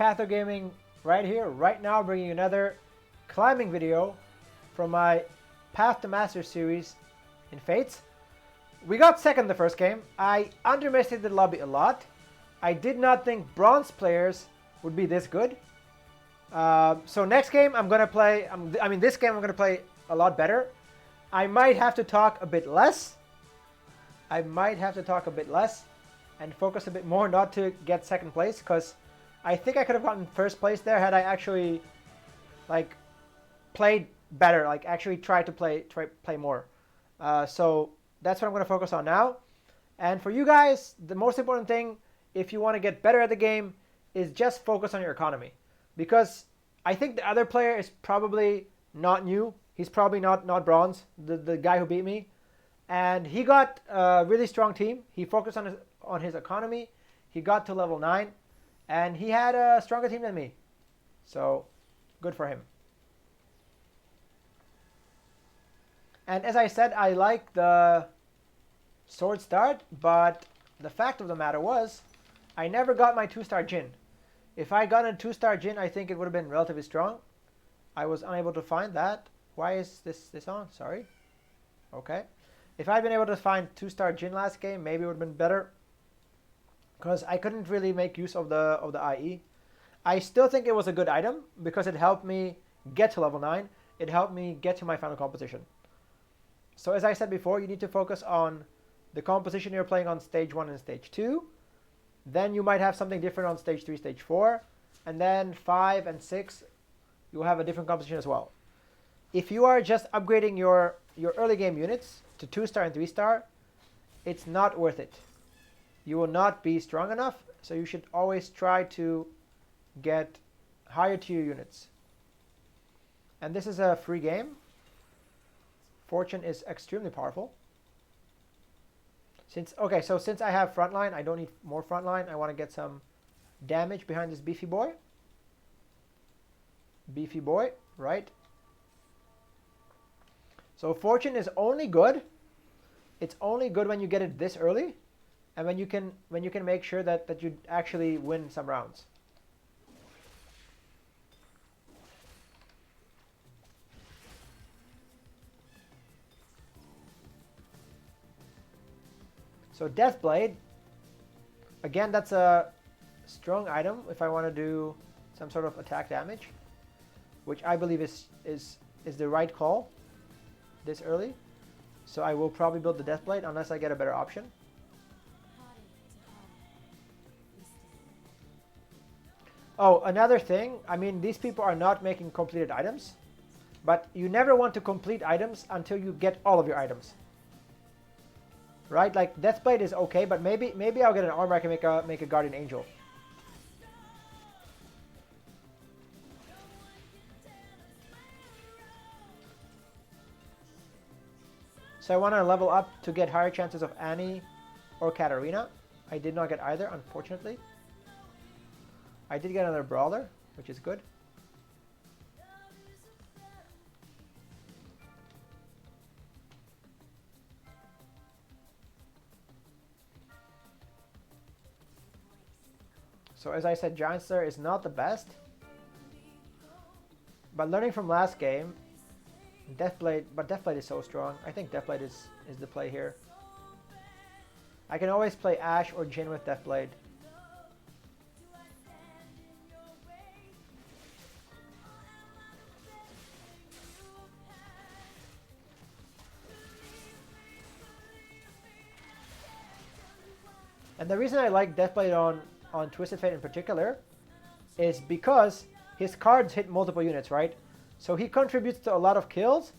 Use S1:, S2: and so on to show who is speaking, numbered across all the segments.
S1: Patho Gaming right here, right now, bringing you another climbing video from my Path to Master series in Fates. We got second the first game. I underestimated the lobby a lot. I did not think bronze players would be this good. So next game I'm gonna play. This game I'm gonna play a lot better. I might have to talk a bit less. And focus a bit more, not to get second place, because I think I could have gotten first place there had I actually played better, actually tried to play more. So that's what I'm going to focus on now. And for you guys, the most important thing, if you want to get better at the game, is just focus on your economy. Because I think the other player is probably not new. He's probably not bronze, the guy who beat me. And he got a really strong team. He focused on his economy. He got to level 9. And he had a stronger team than me. So, good for him. And as I said, I like the sword start, but the fact of the matter was, I never got my 2-star Jin. If I got a 2-star Jin, I think it would have been relatively strong. I was unable to find that. Why is this on? Sorry. Okay. If I'd been able to find 2-star Jin last game, maybe it would have been better, because I couldn't really make use of the IE. I still think it was a good item because it helped me get to level 9. It helped me get to my final composition. So as I said before, you need to focus on the composition you're playing on stage 1 and stage 2. Then you might have something different on stage 3, stage 4. And then 5 and 6, you'll have a different composition as well. If you are just upgrading your early game units to 2-star and 3-star, it's not worth it. You will not be strong enough, so you should always try to get higher tier units. And this is a free game. Fortune is extremely powerful. Since I have frontline, I don't need more frontline. I want to get some damage behind this beefy boy. Beefy boy, right? So Fortune is only good. It's only good when you get it this early, and when you can make sure that you actually win some rounds. So Deathblade, again, that's a strong item if I want to do some sort of attack damage, which I believe is the right call this early. So I will probably build the Deathblade unless I get a better option. Oh, another thing, these people are not making completed items, but you never want to complete items until you get all of your items. Right? Like Deathblade is okay, but maybe I'll get an armor I can make a Guardian Angel. So I want to level up to get higher chances of Annie or Katarina. I did not get either, unfortunately. I did get another Brawler, which is good. So as I said, Giant Slayer is not the best. But learning from last game, Deathblade is so strong. I think Deathblade is the play here. I can always play Ashe or Jhin with Deathblade. And the reason I like Deathblade on Twisted Fate in particular is because his cards hit multiple units, right? So he contributes to a lot of kills,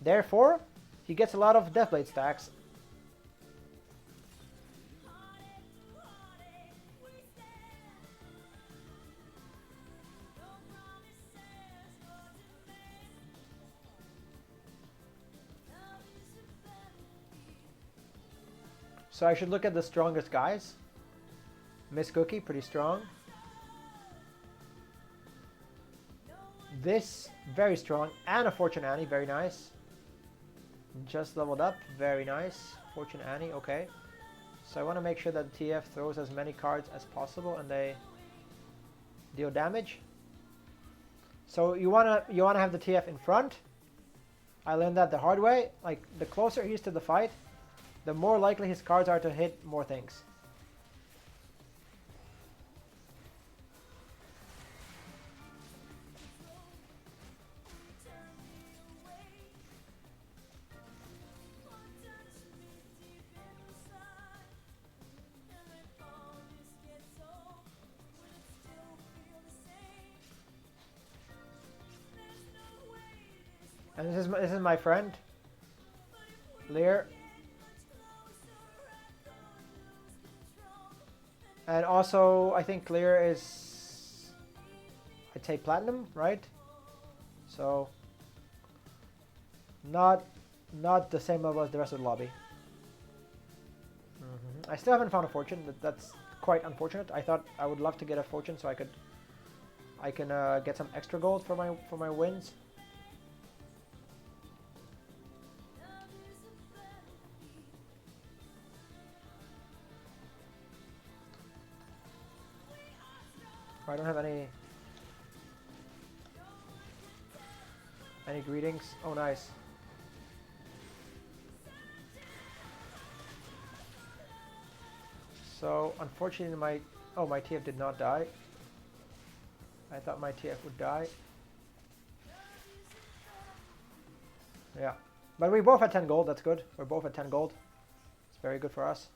S1: therefore he gets a lot of Deathblade stacks. So I should look at the strongest guys. Miss Cookie, pretty strong. This, very strong. And a Fortune Annie, very nice. Just leveled up, very nice. Fortune Annie, okay. So I want to make sure that TF throws as many cards as possible and they deal damage. So you wanna have the TF in front. I learned that the hard way. Like, the closer he is to the fight, the more likely his cards are to hit more things. And this is my friend, Lear. And also, I think Lear is, I'd say platinum, right? So not the same level as the rest of the lobby. I still haven't found a fortune. That's quite unfortunate. I thought I would love to get a fortune so I can get some extra gold for my wins. I don't have any greetings. Oh, nice. So unfortunately my TF did not die. I thought my TF would die. Yeah. But we both had 10 gold, that's good. We're both at 10 gold. It's very good for us.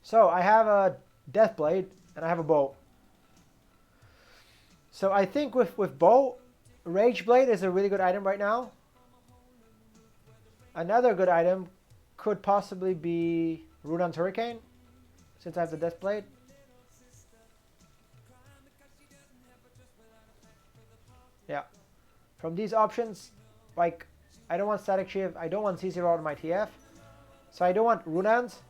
S1: So I have a Death Blade and I have a bow. So I think with bow, Rage Blade is a really good item right now. Another good item could possibly be Runan's Hurricane, since I have the Death Blade. Yeah. From these options, like, I don't want Static Shiv, I don't want CC on my TF, so I don't want Runan's,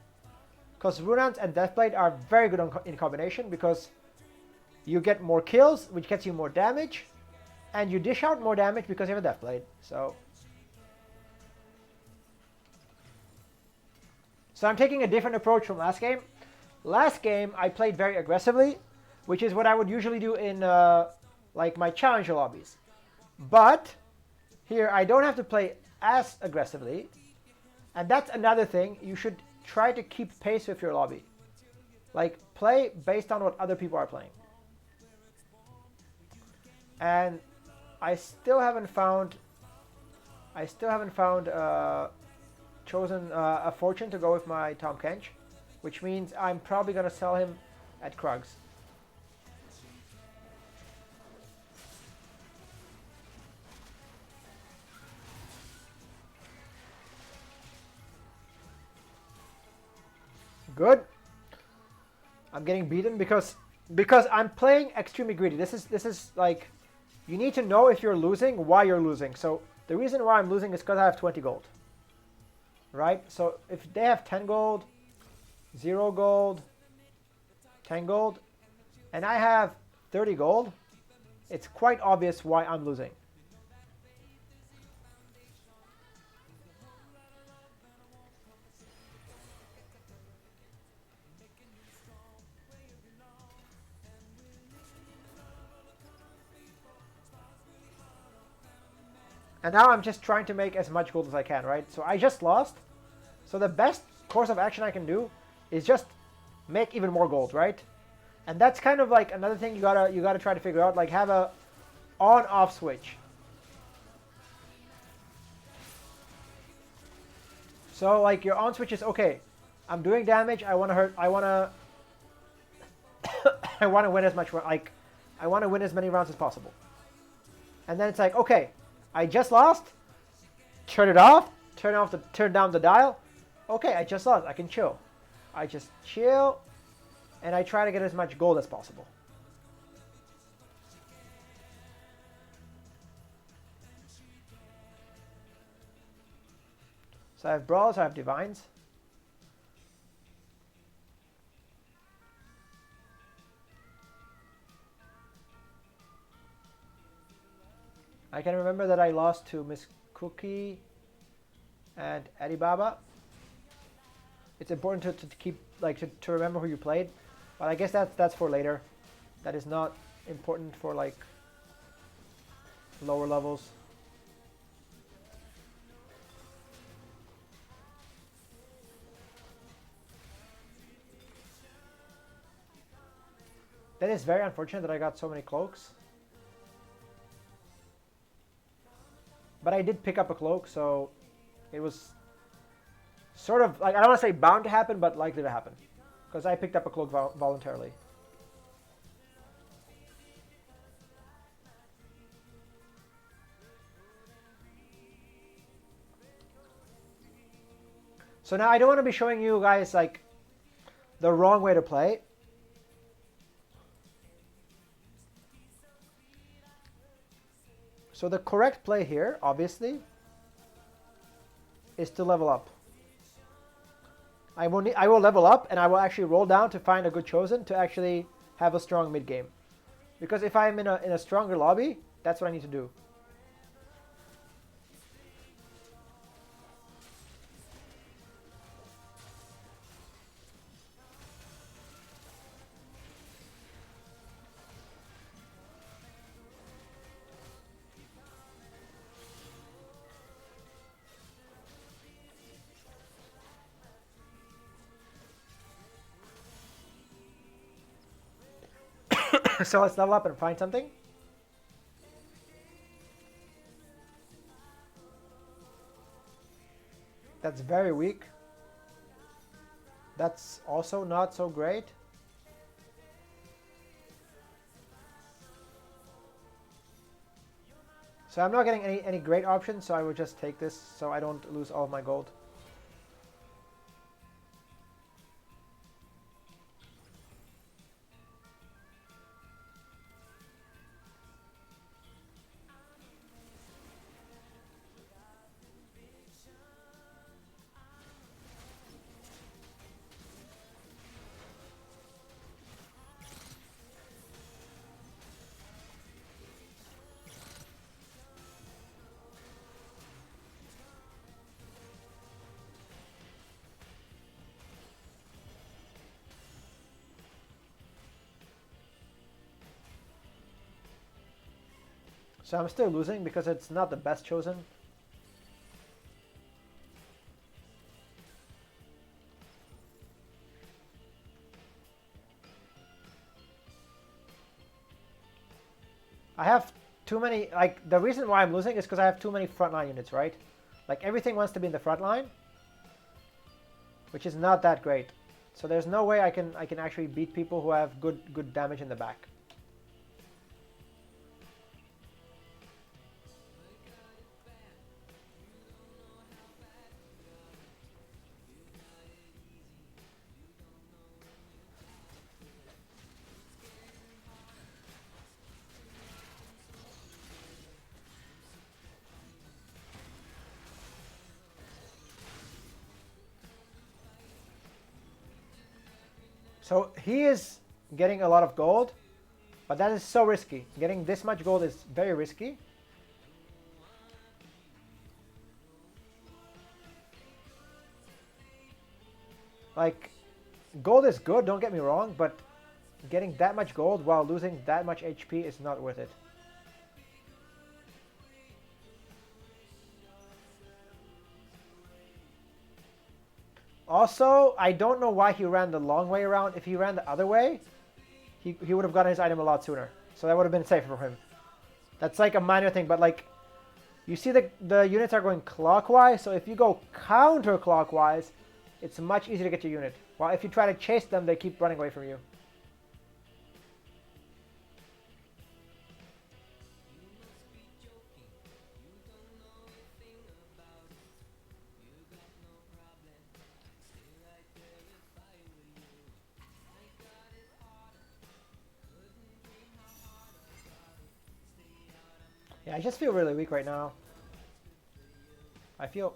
S1: because Runan's and Deathblade are very good in combination, because you get more kills, which gets you more damage, and you dish out more damage because you have a Deathblade. So I'm taking a different approach from last game. Last game I played very aggressively, which is what I would usually do in like my challenger lobbies. But here I don't have to play as aggressively, and that's another thing. You should try to keep pace with your lobby. Like, play based on what other people are playing. And I still haven't found chosen a fortune to go with my Tom Kench, which means I'm probably gonna sell him at Krugs. Good. I'm getting beaten because I'm playing extremely greedy. This is like, you need to know if you're losing, why you're losing. So the reason why I'm losing is because I have 20 gold. Right? So if they have 10 gold, 0 gold, 10 gold, and I have 30 gold, it's quite obvious why I'm losing. And now I'm just trying to make as much gold as I can, right? So I just lost. So the best course of action I can do is just make even more gold, right? And that's kind of like another thing you gotta try to figure out, like have a on-off switch. So like your on switch is, okay, I'm doing damage, I wanna I wanna win as much, like I wanna win as many rounds as possible. And then it's like, okay, I just lost. Turn it off. Turn down the dial. Okay, I just lost. I can chill. I just chill, and I try to get as much gold as possible. So I have Brawls, I have Divines. I can remember that I lost to Miss Cookie and Alibaba. It's important to keep, like, to remember who you played. But I guess that's for later. That is not important for like lower levels. That is very unfortunate that I got so many cloaks. But I did pick up a cloak, so it was sort of like, I don't want to say bound to happen, but likely to happen. Because I picked up a cloak voluntarily. So now I don't want to be showing you guys like the wrong way to play. So the correct play here, obviously, is to level up. I will level up and I will actually roll down to find a good chosen to actually have a strong mid game. Because if I'm in a stronger lobby, that's what I need to do. So let's level up and find something. That's very weak. That's also not so great. So I'm not getting any great options, so I will just take this so I don't lose all of my gold. So I'm still losing because it's not the best chosen. I have too many, like, the reason why I'm losing is because I have too many frontline units, right? Like, everything wants to be in the front line, which is not that great. So there's no way I can actually beat people who have good damage in the back. So he is getting a lot of gold, but that is so risky. Getting this much gold is very risky. Like, gold is good, don't get me wrong, but getting that much gold while losing that much HP is not worth it. Also, I don't know why he ran the long way around. If he ran the other way, he would have gotten his item a lot sooner. So that would have been safer for him. That's like a minor thing, but like, you see the units are going clockwise, so if you go counterclockwise, it's much easier to get your unit. While if you try to chase them, they keep running away from you. Yeah, I just feel really weak right now. I feel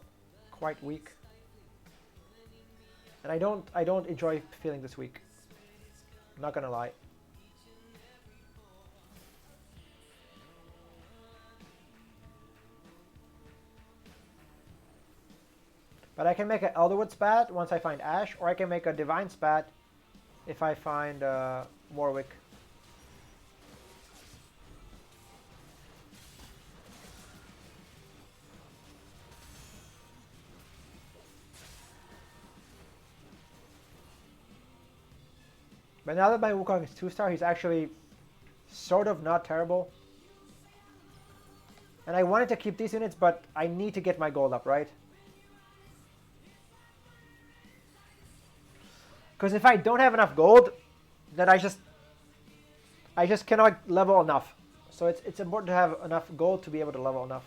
S1: quite weak. And I don't enjoy feeling this weak. I'm not gonna lie. But I can make an Elderwood spat once I find Ash, or I can make a Divine spat if I find Warwick. But now that my Wukong is 2-star, he's actually sort of not terrible. And I wanted to keep these units, but I need to get my gold up, right? Because if I don't have enough gold, then I just cannot level enough. So it's important to have enough gold to be able to level enough.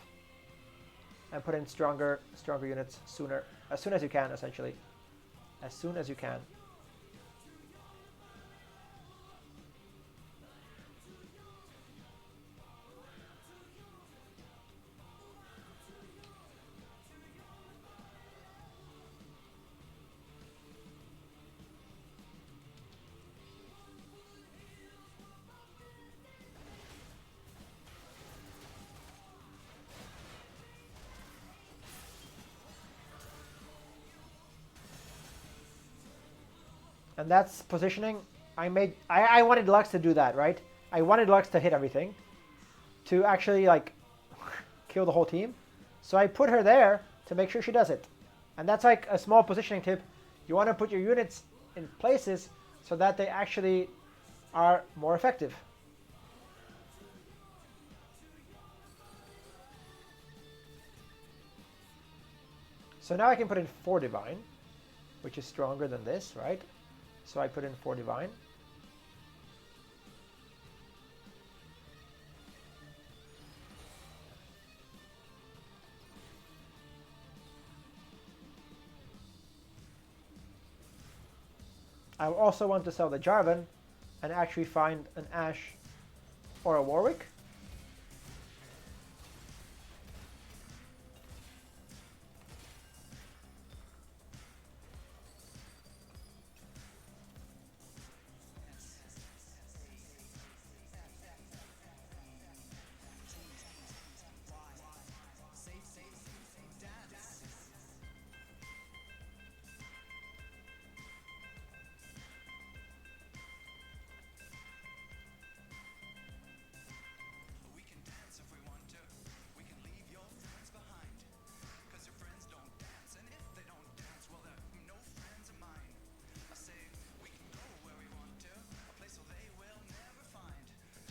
S1: And put in stronger units sooner. As soon as you can, essentially. As soon as you can. And that's positioning. I wanted Lux to do that, right? I wanted Lux to hit everything. To actually, like, kill the whole team. So I put her there to make sure she does it. And that's like a small positioning tip. You want to put your units in places so that they actually are more effective. So now I can put in 4 Divine, which is stronger than this, right? So I put in 4 Divine. I also want to sell the Jarvan and actually find an Ashe or a Warwick.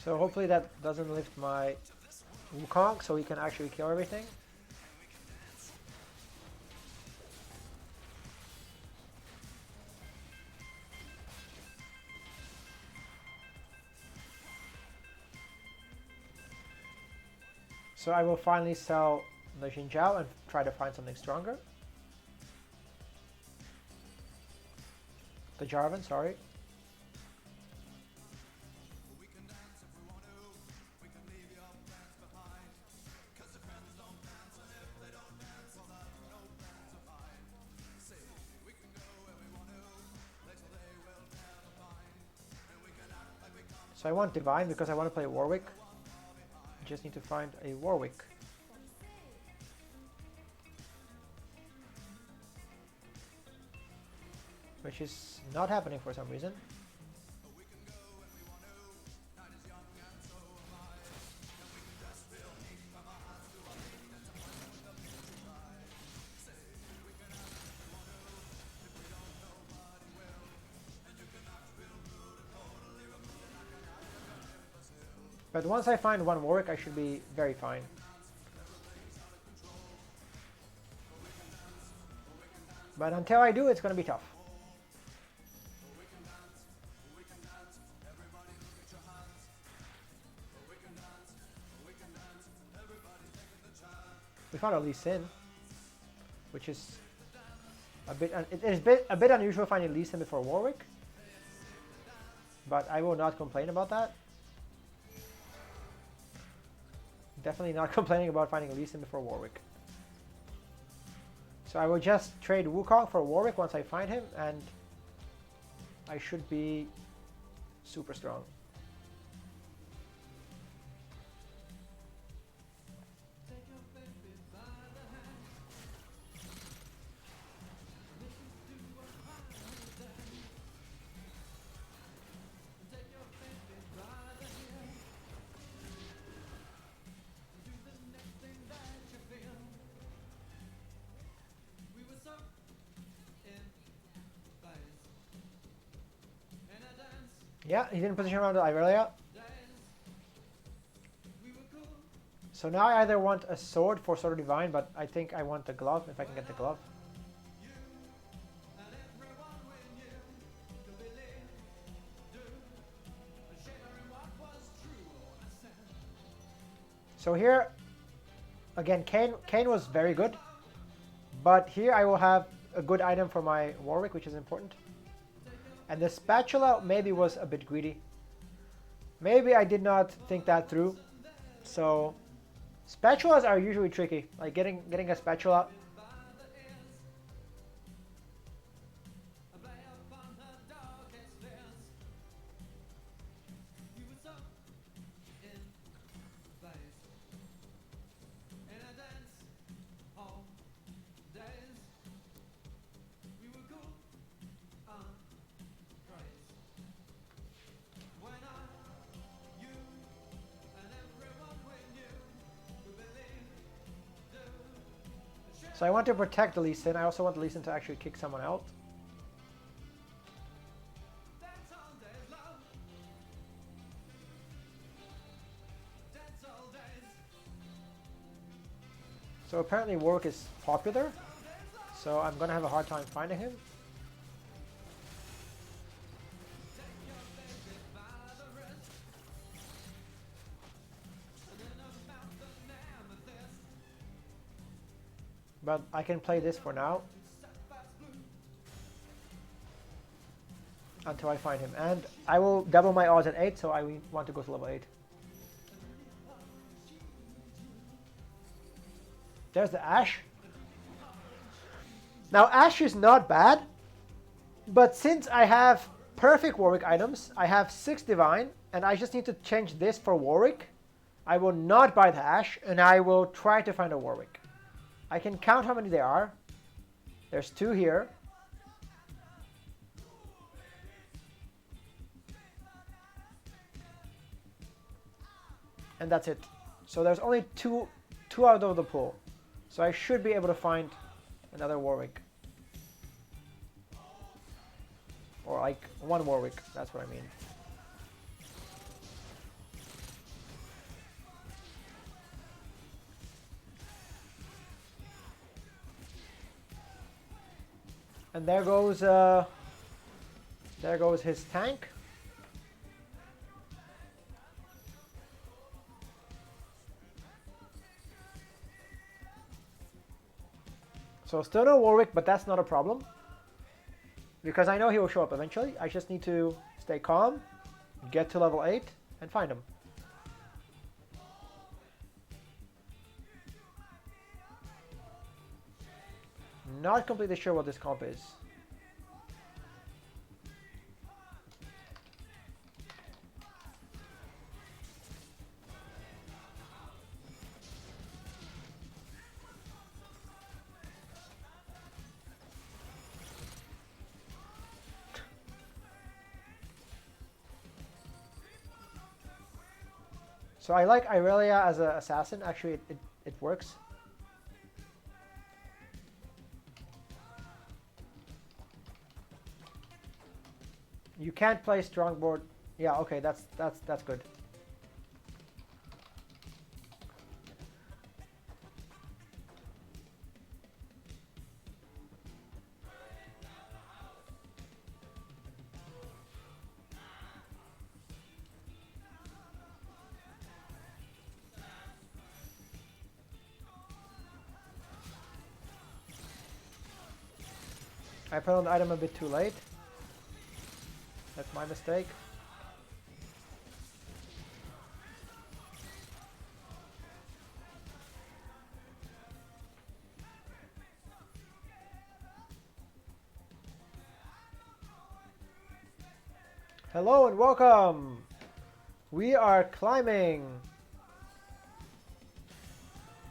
S1: So hopefully that doesn't lift my Wukong so he can actually kill everything. So I will finally sell the Xin Zhao and try to find something stronger. The Jarvan, sorry. So I want Divine because I want to play Warwick. I just need to find a Warwick. Which is not happening for some reason. But once I find one Warwick, I should be very fine. But until I do, it's going to be tough. We found a Lee Sin, which is a bit a bit unusual finding Lee Sin before Warwick, but I will not complain about that. Definitely not complaining about finding Lee Sin before Warwick. So I will just trade Wukong for Warwick once I find him, and I should be super strong. Yeah, he didn't position around the Irelia. So now I either want a sword for Sword of Divine, but I think I want the glove if I can get the glove. So here, again, Kane was very good. But here I will have a good item for my Warwick, which is important. And the spatula maybe was a bit greedy. Maybe I did not think that through. So spatulas are usually tricky. Like getting a spatula. So I want to protect the Lee Sin. I also want the Lee Sin to actually kick someone out. So apparently Warwick is popular. So I'm going to have a hard time finding him. But I can play this for now. Until I find him. And I will double my odds at 8, so I want to go to level 8. There's the Ashe. Now Ashe is not bad, but since I have perfect Warwick items, I have 6 Divine, and I just need to change this for Warwick, I will not buy the Ashe, and I will try to find a Warwick. I can count how many there are. There's 2 here. And that's it. So there's only two out of the pool. So I should be able to find another Warwick. Or like 1 Warwick, that's what I mean. And there goes his tank. So still no Warwick, but that's not a problem. Because I know he will show up eventually. I just need to stay calm, get to level 8, and find him. Not completely sure what this comp is. So I like Irelia as an assassin. Actually, it works. You can't play strongboard. Yeah, okay, that's good. I put on the item a bit too late. That's my mistake. Hello and welcome! We are climbing.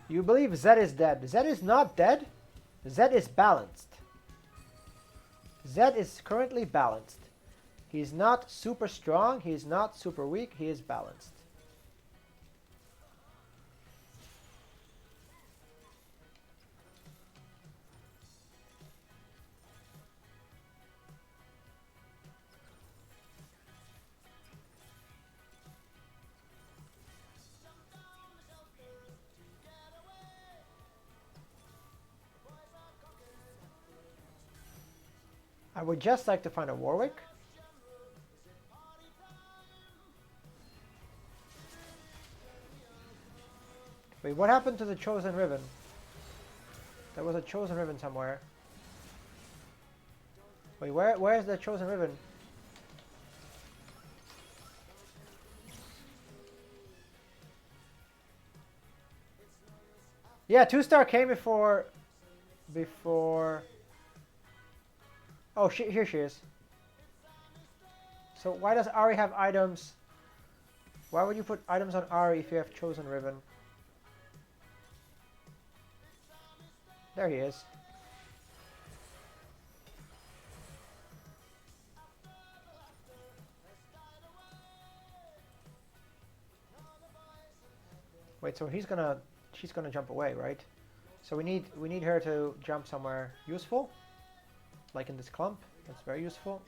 S1: You believe Zed is dead. Zed is not dead. Zed is balanced. Zed is currently balanced. He's not super strong, he's not super weak, he is balanced. I would just like to find a Warwick. Wait, what happened to the Chosen Ribbon? There was a Chosen Ribbon somewhere. Wait, where's the Chosen Ribbon? Yeah, 2-star came before... Oh, here she is. So why does Ari have items? Why would you put items on Ari if you have Chosen Ribbon? There he is. Wait, so she's gonna jump away, right? So we need her to jump somewhere useful, like in this clump. That's very useful.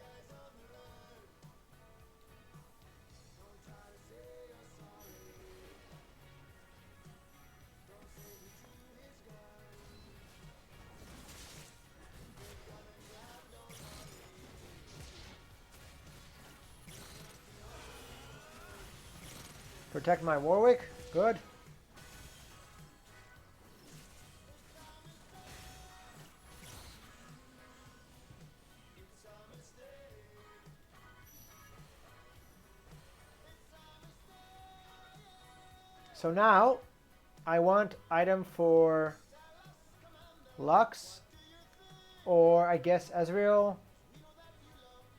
S1: Protect my Warwick. Good. So now I want item for Lux, or I guess Ezreal,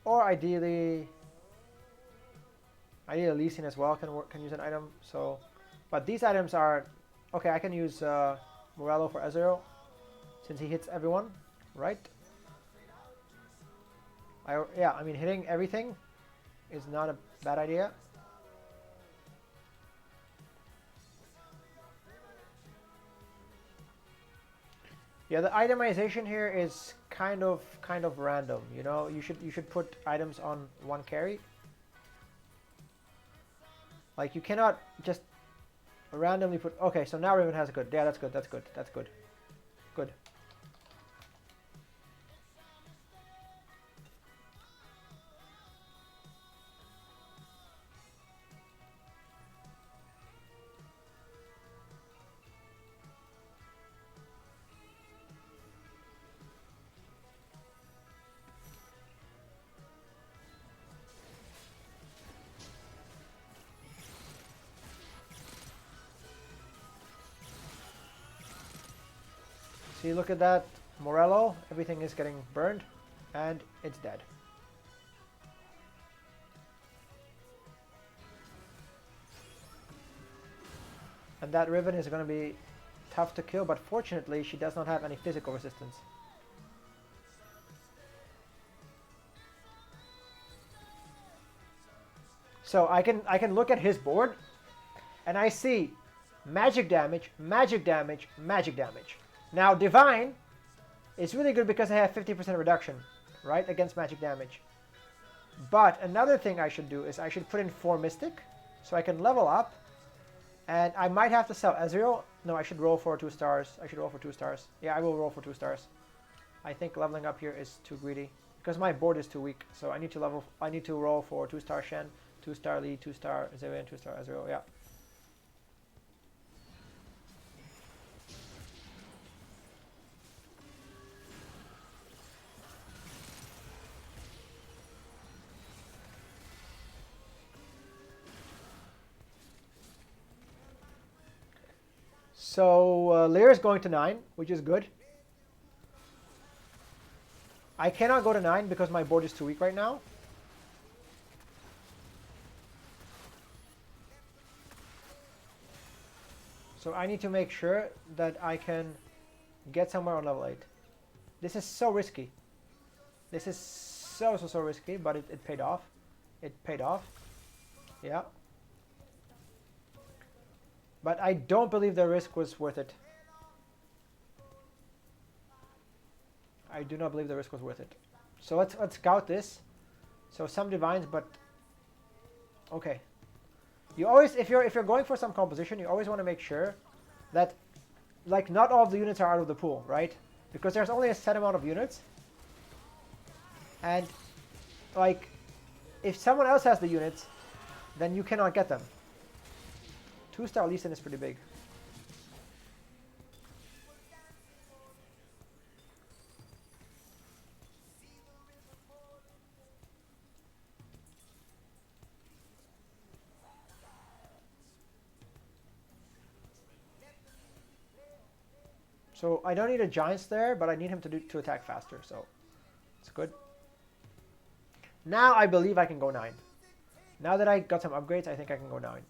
S1: or ideally Lee Sin as well can use an item. So, but these items are okay. I can use Morello for Ezreal since he hits everyone, right? I mean hitting everything is not a bad idea. Yeah, the itemization here is kind of random. You know, you should put items on one carry. Like you cannot just randomly put. Okay, so now Riven has a good. Yeah, that's good. That's good. That's good. Good. See, look at that. Morello, everything is getting burned, and it's dead. And that Riven is going to be tough to kill, but fortunately she does not have any physical resistance. So I can look at his board, and I see magic damage, magic damage, magic damage. Now Divine is really good because I have 50% reduction, right, against magic damage. But another thing I should do is I should put in 4 Mystic, so I can level up, and I might have to sell Ezreal. No, I should roll for 2 stars. I should roll for 2 stars. Yeah, I will roll for 2 stars. I think leveling up here is too greedy because my board is too weak. So I need to roll for 2-star Shen, 2-star Lee, 2-star Zillion, 2-star Ezreal. Yeah. So Lear is going to 9, which is good. I cannot go to 9 because my board is too weak right now. So I need to make sure that I can get somewhere on level 8. This is so risky. This is so risky, but it paid off. It paid off. Yeah. But I don't believe the risk was worth it. I do not believe the risk was worth it. So let's scout this. So some divines, but okay. You always, if you're going for some composition, you always want to make sure that, like, not all of the units are out of the pool, right? Because there's only a set amount of units, And like, if someone else has the units, then you cannot get them. 2-star Lee Sin is pretty big. So I don't need a Giants there, but I need him to attack faster, so it's good. Now I believe I can go 9. Now that I got some upgrades, I think I can go 9.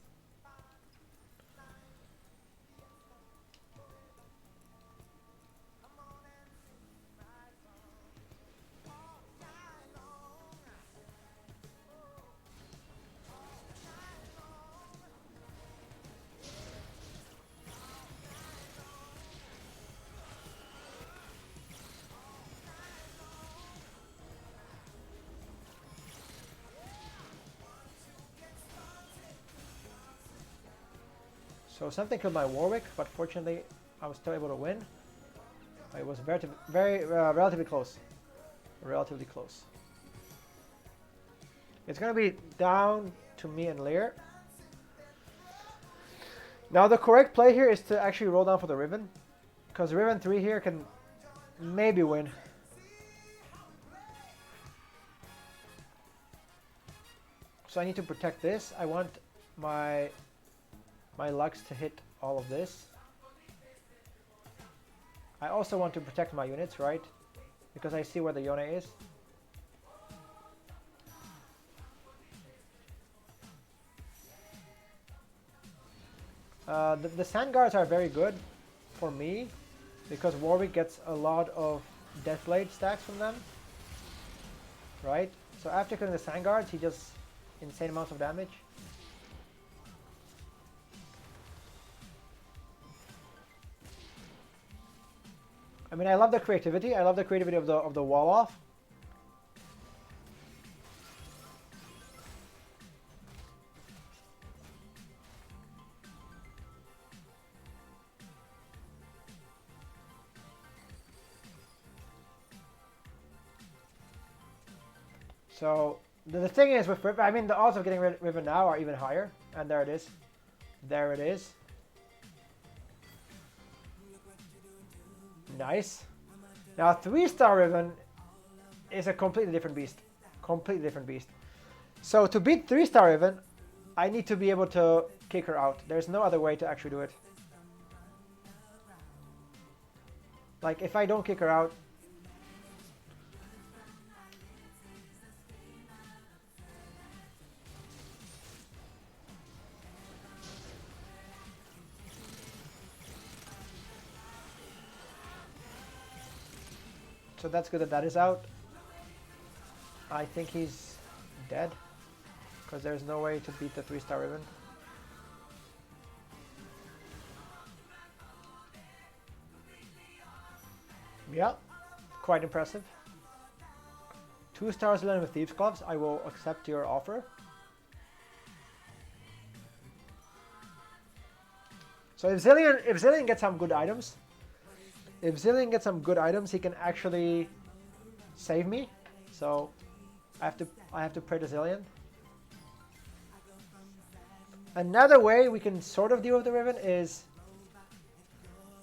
S1: So something killed my Warwick, but fortunately I was still able to win. It was relatively close. Relatively close. It's going to be down to me and Lear. Now the correct play here is to actually roll down for the Riven, because Riven 3 here can maybe win. So I need to protect this. I want my Lux to hit all of this. I also want to protect my units, right? Because I see where the Yone is. The Sand Guards are very good for me because Warwick gets a lot of Deathblade stacks from them, right? So after killing the Sand Guards, he does insane amounts of damage. I mean, I love the creativity. I love the creativity of the wall off. So the thing is with Riven, I mean, the odds of getting Riven now are even higher, and there it is. There it is. Nice. Now 3-star Riven is a completely different beast. Completely different beast. So to beat 3-star Riven, I need to be able to kick her out. There's no other way to actually do it. Like, if I don't kick her out, so that's good that that is out. I think he's dead, because there's no way to beat the 3-star Riven. Yeah, quite impressive. 2 stars land with Thieves' Gloves. I will accept your offer. So if Zillion gets some good items, he can actually save me. So I have to pray to Zillion. Another way we can sort of deal with the Riven is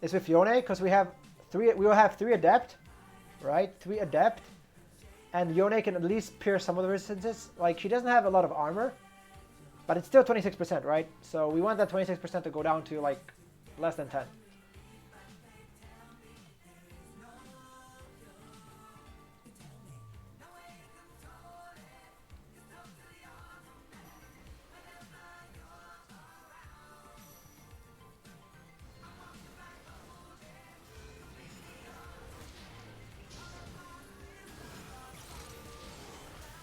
S1: with Yone, because we will have 3 Adept, right? 3 Adept, and Yone can at least pierce some of the resistances. Like, she doesn't have a lot of armor, but it's still 26%, right? So we want that 26% to go down to like less than 10.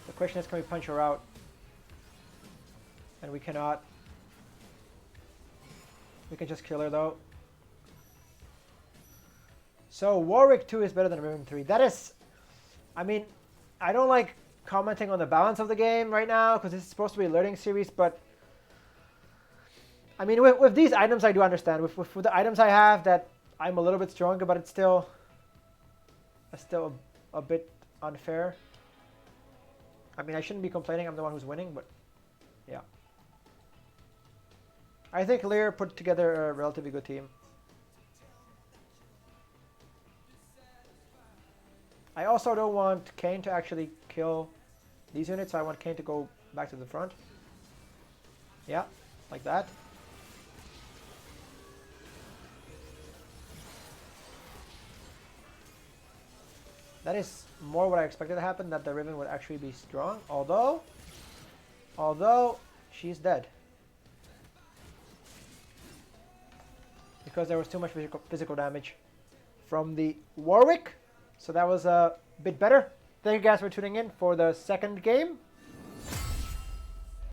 S1: The question is, can we punch her out? And we cannot. We can just kill her though. So Warwick 2 is better than Riven 3. That is, I mean, I don't like commenting on the balance of the game right now because this is supposed to be a learning series, but I mean, with these items I do understand. With the items I have, that I'm a little bit stronger, but it's still a bit unfair. I mean, I shouldn't be complaining. I'm the one who's winning, but yeah. I think Lear put together a relatively good team. I also don't want Kane to actually kill these units. I want Kane to go back to the front. Yeah, like that. That is more what I expected to happen, that the Riven would actually be strong. Although she's dead. Because there was too much physical damage from the Warwick. So that was a bit better. Thank you guys for tuning in for the second game.